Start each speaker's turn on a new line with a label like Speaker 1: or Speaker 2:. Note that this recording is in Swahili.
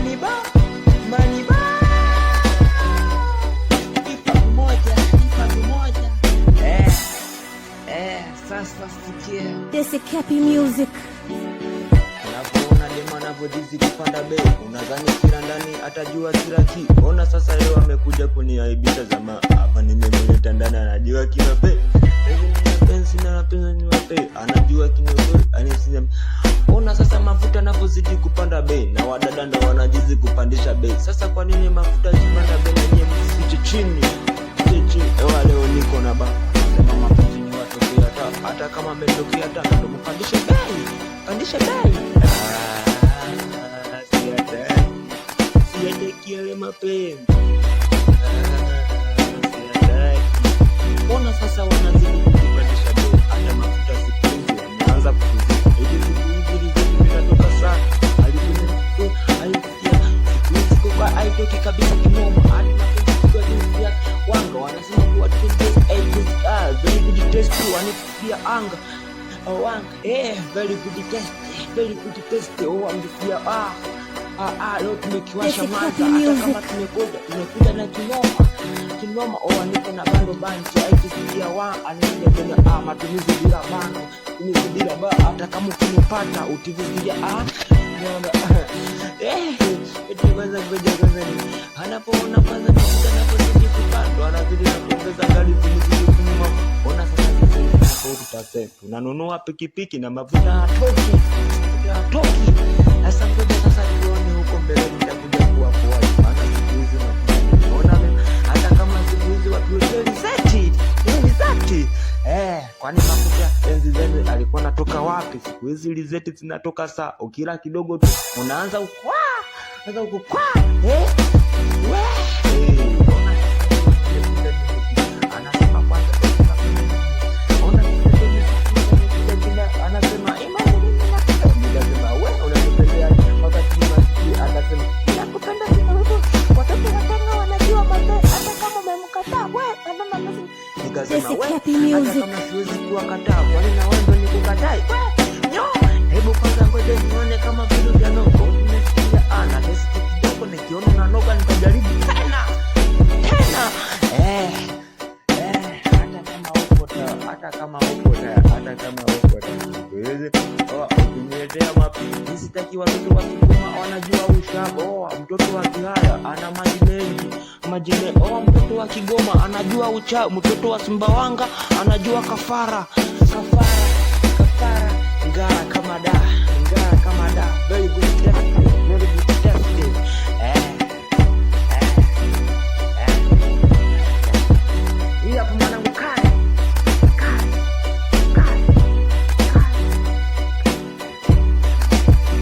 Speaker 1: Maniba ipa moja. Sasa sikia
Speaker 2: This is Cappy Music.
Speaker 1: unapoona dema anavyodizi kupanda bei, unadhani kila ndani atajua kila kitu. Ona sasa leo amekuja kuniaibisha zama. Hapa nimemleta ndani anajua kila bei. Penzi na penzi ni wape anajua kinyogo anisema. Ona sasa mafuta yanapozidi kupanda bei na wadada ndo wanajizi kupandisha bei. Sasa kwa nini mafuta yakipanda bei na nyinyi msije chini? Ewa leo niko na baba. Sema mapenzi ni watokea hata kama ametokea hata ndo mpandishe bei. Pandisha bei. Siende kiele mapenzi. Ona sasa wanazidi kupandisha bei. Hata mafuta siku hizi wameanza kufuzia. Hivi siku hizi zinatoka sana. Alisikia siku hizi kwa haitoki kabisa kinoma. Hadi mapenzi kwa jinsi ya wanga wanasema kuwa taste very good taste wanisikia anga. Wanga very good taste wanisikia leo tumekiwasha maza hata kama tumekuja na kinoma niko na bando banchi aikisikia anisikia matumizi bila bando matumizi bila hata kama ukinipata utivizilia eti kwanza anapoona kwanza mtu anapozidi kupanda anazidi kuongeza gari zilizidi kunyuma. Ona sasa tunanunua pikipiki na mafuta hatoki. Sasa ngoja sasa tuone huko mbele nitakuja kuwa poa. Maana siku hizi naona hata kama siku hizi watu wengi lisati. Kwani mafuta enzi zenu alikuwa natoka wapi? Siku hizi lizeti zinatoka saa ukila kidogo tu unaanza ukwa. Anasema kwanza anasema siwezi kuwakataa, kwani na wewe ndio nikukatai? Hebu kwanza ngoja nione kama vile vya noko. Nimesikia ana test kidogo nikiona na noga nitajaribu tena. Hata kama uko wewe ukiniletea mapi sitaki watoto wa Kigoma wanajua ushago. Mtoto wa Kihaya ana maji mengi. Mtoto wa Kigoma anajua ucha. Mtoto wa Sumbawanga anajua kafara. Ngara kama da very good.